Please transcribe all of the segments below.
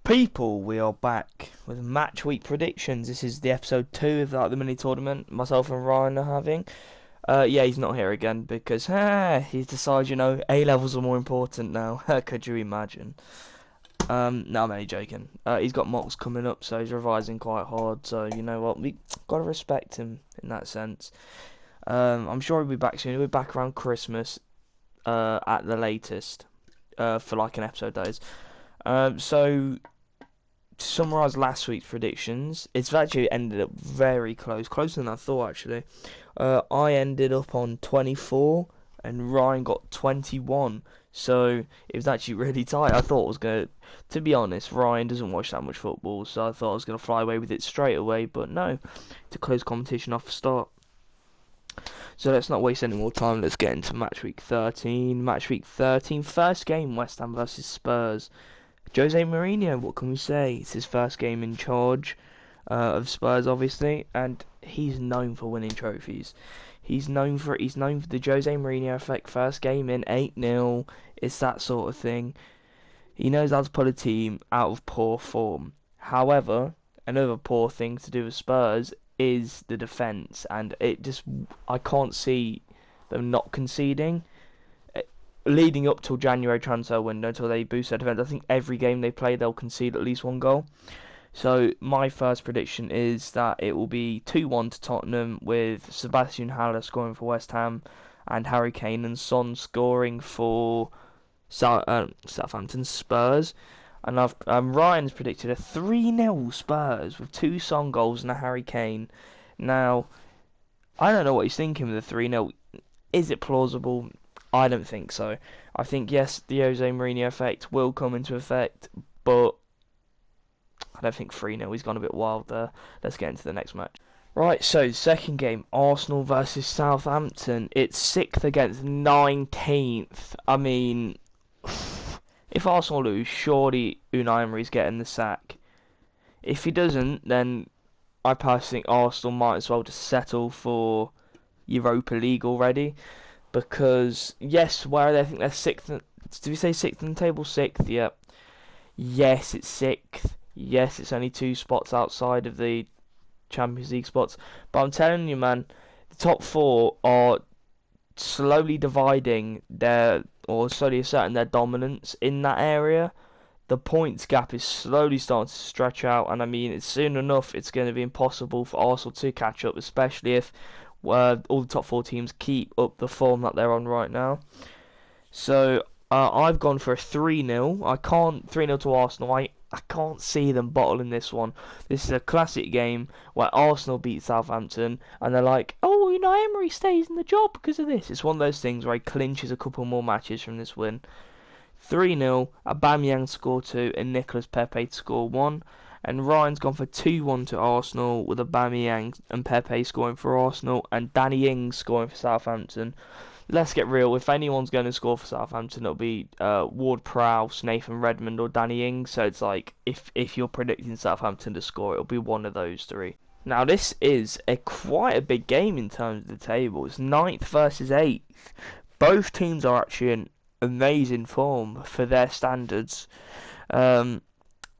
People, we are back with match week predictions. This is the episode 2 of the mini tournament myself and Ryan are having. Yeah, he's not here again because he's decided, A levels are more important now. Could you imagine? No, I'm only joking. He's got mocks coming up, so he's revising quite hard. So you know what, we gotta respect him in that sense. I'm sure he'll be back soon. He'll be back around Christmas, at the latest, for like an episode days. So to summarise last week's predictions, it's actually ended up very closer than I thought actually. I ended up on 24 and Ryan got 21, so it was actually really tight. I thought it was going to be honest, Ryan doesn't watch that much football, so I thought I was going to fly away with it straight away, but no, it's a close competition off the start. So let's not waste any more time, let's get into match week 13. Match week 13, first game, West Ham vs Spurs. Jose Mourinho, what can we say? It's his first game in charge of Spurs, obviously, and he's known for winning trophies. He's known for the Jose Mourinho effect. First game in 8-0. It's that sort of thing. He knows how to put a team out of poor form. However, another poor thing to do with Spurs is the defence, and I can't see them not conceding. Leading up till January transfer window, until they boost their defence, I think every game they play they'll concede at least one goal. So my first prediction is that it will be 2-1 to Tottenham, with Sebastian Haller scoring for West Ham and Harry Kane and Son scoring for Southampton Spurs. And Ryan's predicted a 3-0 Spurs with 2 Son goals and a Harry Kane. Now, I don't know what he's thinking with the 3-0. Is it plausible? I don't think so. I think, yes, the Jose Mourinho effect will come into effect, but I don't think 3-0. He's gone a bit wild there. Let's get into the next match. Right, so second game, Arsenal versus Southampton. It's 6th against 19th. I mean, if Arsenal lose, surely Unai Emery's getting the sack. If he doesn't, then I personally think Arsenal might as well just settle for Europa League already. Because, yes, where are they? I think they're 6th. Did we say 6th in the table? 6th, yeah. Yes, it's 6th. Yes, it's only 2 spots outside of the Champions League spots. But I'm telling you, man, the top 4 are slowly dividing slowly asserting their dominance in that area. The points gap is slowly starting to stretch out. And I mean, it's soon enough, it's going to be impossible for Arsenal to catch up, especially if all the top 4 teams keep up the form that they're on right now. So I've gone for a 3-0. 3-0 to Arsenal. I can't see them bottling this one. This is a classic game where Arsenal beat Southampton and they're like, oh, Emery stays in the job because of this. It's one of those things where he clinches a couple more matches from this win. 3-0, Aubameyang score 2 and Nicolas Pepe to score 1. And Ryan's gone for 2-1 to Arsenal, with Aubameyang and Pepe scoring for Arsenal and Danny Ings scoring for Southampton. Let's get real, if anyone's going to score for Southampton, it'll be Ward-Prowse, Nathan Redmond or Danny Ings. So it's like, if you're predicting Southampton to score, it'll be one of those 3. Now this is quite a big game in terms of the table. It's 9th versus 8th. Both teams are actually in amazing form for their standards.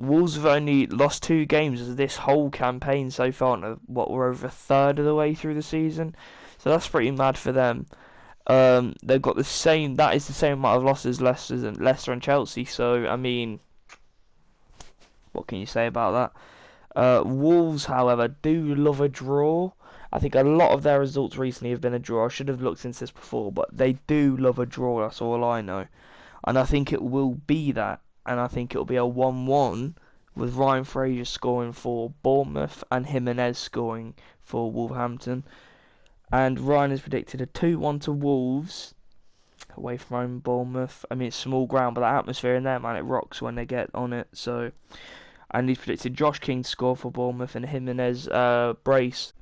Wolves have only lost 2 games of this whole campaign so far, and we're over a third of the way through the season, so that's pretty mad for them. They've got the same amount of losses Leicester and Chelsea, so I mean, what can you say about that? Wolves, however, do love a draw. I think a lot of their results recently have been a draw. I should have looked into this before, but they do love a draw, that's all I know. And I think it will be that. And I think it'll be a 1-1 with Ryan Fraser scoring for Bournemouth and Jimenez scoring for Wolverhampton. And Ryan has predicted a 2-1 to Wolves away from home Bournemouth. I mean, it's small ground, but the atmosphere in there, man, it rocks when they get on it. So, and he's predicted Josh King to score for Bournemouth and Jimenez brace.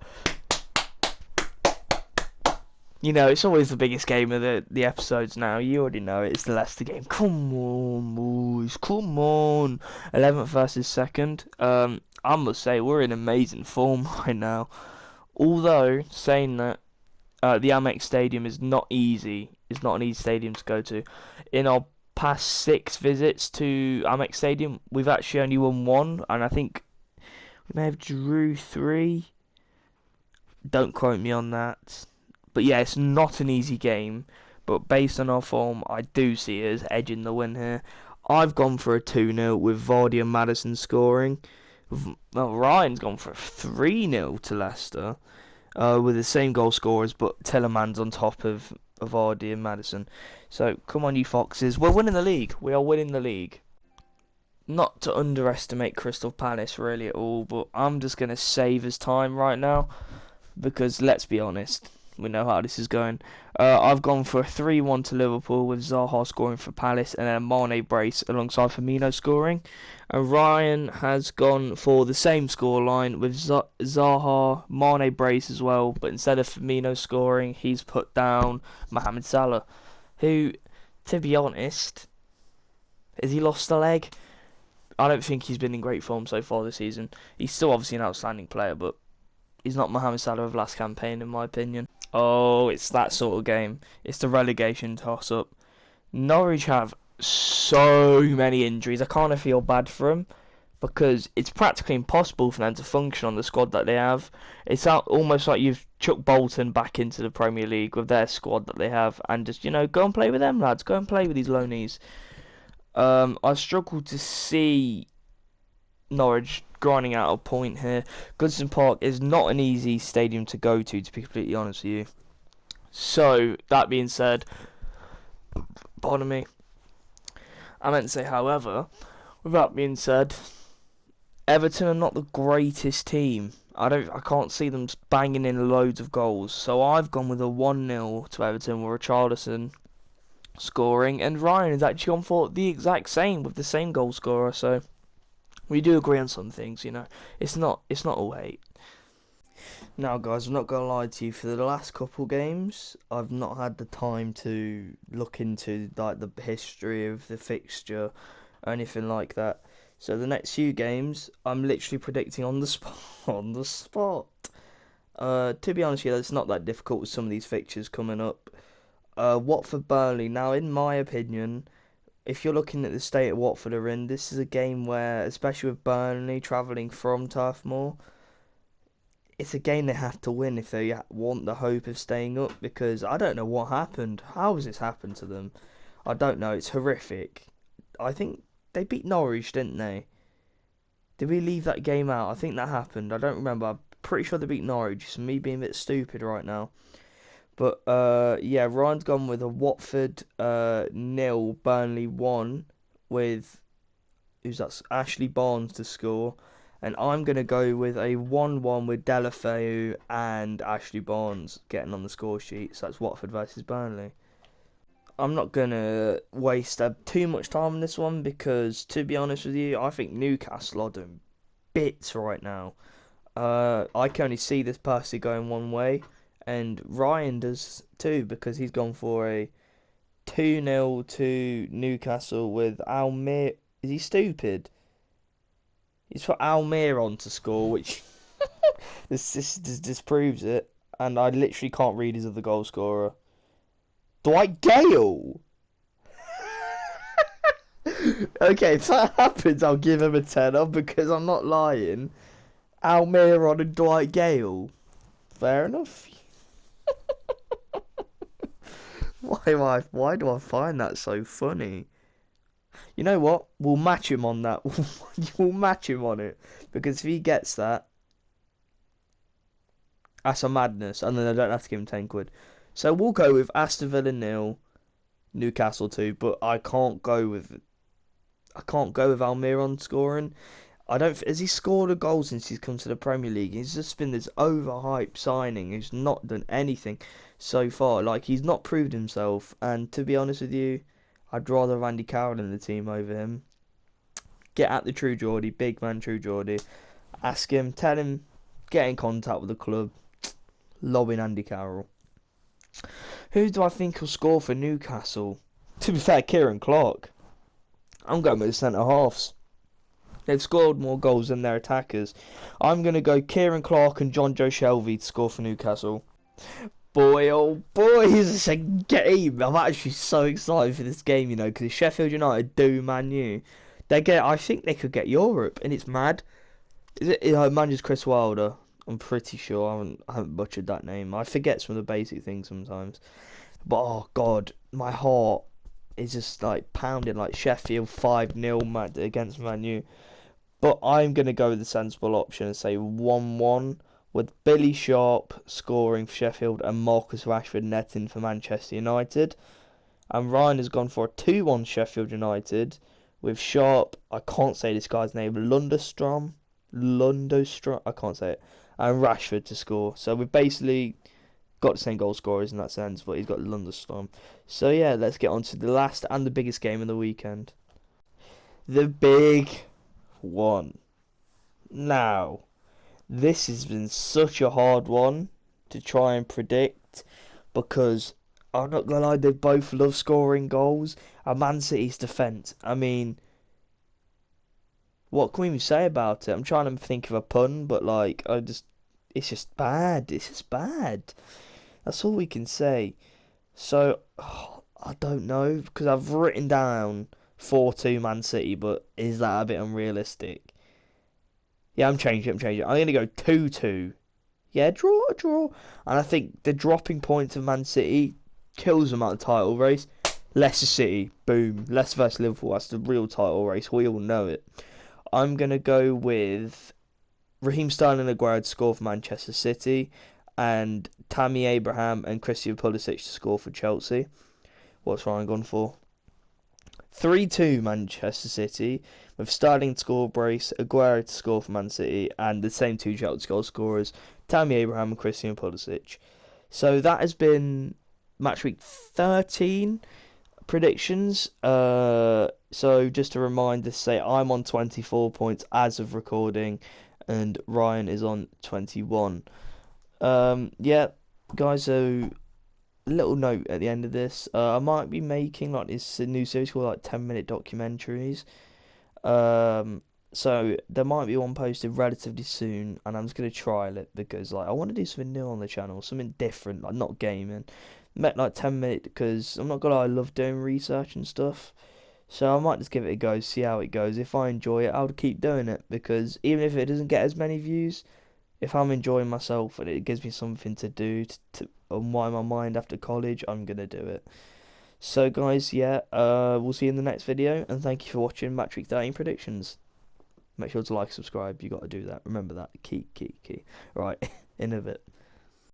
It's always the biggest game of the episodes now. You already know it. It's the Leicester game. Come on, boys. Come on. 11th versus 2nd. I must say, we're in amazing form right now. Although, saying that, the Amex Stadium is not easy. It's not an easy stadium to go to. In our past 6 visits to Amex Stadium, we've actually only won 1, and I think we may have drew 3. Don't quote me on that. But yeah, it's not an easy game. But based on our form, I do see us edging the win here. I've gone for a 2-0 with Vardy and Maddison scoring. Well, Ryan's gone for a 3-0 to Leicester with the same goal scorers, but Tillerman's on top of Vardy and Maddison. So come on, you Foxes. We're winning the league. We are winning the league. Not to underestimate Crystal Palace really at all, but I'm just going to save us time right now because let's be honest, we know how this is going. I've gone for a 3-1 to Liverpool with Zaha scoring for Palace and then a Mane brace alongside Firmino scoring. And Ryan has gone for the same scoreline with Zaha, Mane brace as well, but instead of Firmino scoring, he's put down Mohamed Salah, who, to be honest, has he lost a leg? I don't think he's been in great form so far this season. He's still obviously an outstanding player, but he's not Mohamed Salah of last campaign in my opinion. Oh, it's that sort of game. It's the relegation toss-up. Norwich have so many injuries. I kind of feel bad for them because it's practically impossible for them to function on the squad that they have. It's almost like you've chucked Bolton back into the Premier League with their squad that they have and just, go and play with them, lads. Go and play with these loanies. I struggle to see Norwich grinding out a point here. Goodison Park is not an easy stadium to go to be completely honest with you. So, that being said, pardon me, I meant to say, however, with that being said, Everton are not the greatest team. I can't see them banging in loads of goals. So I've gone with a 1-0 to Everton with Richarlison scoring, and Ryan has actually gone for the exact same with the same goal scorer. So we do agree on some things, It's not all hate. Now, guys, I'm not gonna lie to you. For the last couple games, I've not had the time to look into like the history of the fixture or anything like that. So the next few games, I'm literally predicting on the spot. On the spot. To be honest with you, it's not that difficult with some of these fixtures coming up. Watford Burnley. Now, in my opinion, if you're looking at the state of Watford are in, this is a game where, especially with Burnley travelling from Turf Moor, it's a game they have to win if they want the hope of staying up, because I don't know what happened. How has this happened to them? I don't know. It's horrific. I think they beat Norwich, didn't they? Did we leave that game out? I think that happened. I don't remember. I'm pretty sure they beat Norwich. It's me being a bit stupid right now. But, yeah, Ryan's gone with a Watford 0, Burnley 1 with, Ashley Barnes to score. And I'm going to go with a 1-1 with Delafeu and Ashley Barnes getting on the score sheet. So that's Watford versus Burnley. I'm not going to waste too much time on this one because, to be honest with you, I think Newcastle are doing bits right now. I can only see this personally going one way. And Ryan does too, because he's gone for a 2-0 to Newcastle with Almir. Is he stupid? He's put Almir on to score, which this disproves it. And I literally can't read his other goal scorer. Dwight Gale! Okay, if that happens, I'll give him a 10 because I'm not lying. Almir on and Dwight Gale. Fair enough. Why do I find that so funny? You know what? We'll match him on that. We'll match him on it. Because if he gets that, that's a madness. And then I don't have to give him 10 quid. So we'll go with Aston Villa 0, Newcastle 2. But I can't go with Almiron scoring. Has he scored a goal since he's come to the Premier League? He's just been this overhyped signing who's not done anything so far. Like, he's not proved himself. And to be honest with you, I'd rather have Andy Carroll in the team over him. Get at the True Geordie, big man True Geordie. Ask him, tell him, get in contact with the club. Lobbing Andy Carroll. Who do I think will score for Newcastle? To be fair, Kieran Clark. I'm going with the centre-halves. They've scored more goals than their attackers. I'm going to go Kieran Clark and John Joe Shelvey to score for Newcastle. Boy, oh boy, it's a game. I'm actually so excited for this game, you know, because Sheffield United do Man U. I think they could get Europe, and it's mad. Is it? You know, manager's Chris Wilder. I'm pretty sure. I haven't butchered that name. I forget some of the basic things sometimes. But oh god, my heart is just like pounding. Like Sheffield 5-0 against Man U. But I'm going to go with the sensible option and say 1-1 with Billy Sharp scoring for Sheffield and Marcus Rashford netting for Manchester United. And Ryan has gone for a 2-1 Sheffield United with Sharp, I can't say this guy's name, Lundstrom, I can't say it, and Rashford to score. So we've basically got the same goal scorers in that sense, but he's got Lundstrom. So yeah, let's get on to the last and the biggest game of the weekend. The big one. Now, this has been such a hard one to try and predict because I'm not gonna lie, they both love scoring goals. And Man City's defence, I mean, what can we even say about it? I'm trying to think of a pun, but like, it's just bad. It's just bad. That's all we can say. So, I don't know because I've written down 4-2 Man City, but is that a bit unrealistic? Yeah, I'm changing. I'm going to go 2-2. Yeah, draw. And I think the dropping points of Man City kills them out of the title race. Leicester City, boom. Leicester vs Liverpool, that's the real title race. We all know it. I'm going to go with Raheem Sterling and Aguero to score for Manchester City and Tammy Abraham and Christian Pulisic to score for Chelsea. What's Ryan gone for? 3-2 Manchester City with Sterling to score brace, Aguero to score for Man City, and the same two Chelsea goal scorers, Tammy Abraham and Christian Pulisic. So that has been match week 13 predictions. So just a reminder to say I'm on 24 points as of recording, and Ryan is on 21. Yeah, guys. So little note at the end of this. I might be making like this new series called like 10-minute documentaries. So there might be one posted relatively soon, and I'm just gonna trial it because like I want to do something new on the channel, something different, like not gaming. Met like 10 minutes because I'm not gonna lie, I love doing research and stuff. So I might just give it a go, see how it goes. If I enjoy it, I'll keep doing it because even if it doesn't get as many views, if I'm enjoying myself and it gives me something to do to unwind my mind after college, I'm gonna do it. So guys, yeah, we'll see you in the next video, and thank you for watching Match Week 13 predictions. Make sure to like, subscribe. You got to do that. Remember that. Key. Right, in a bit.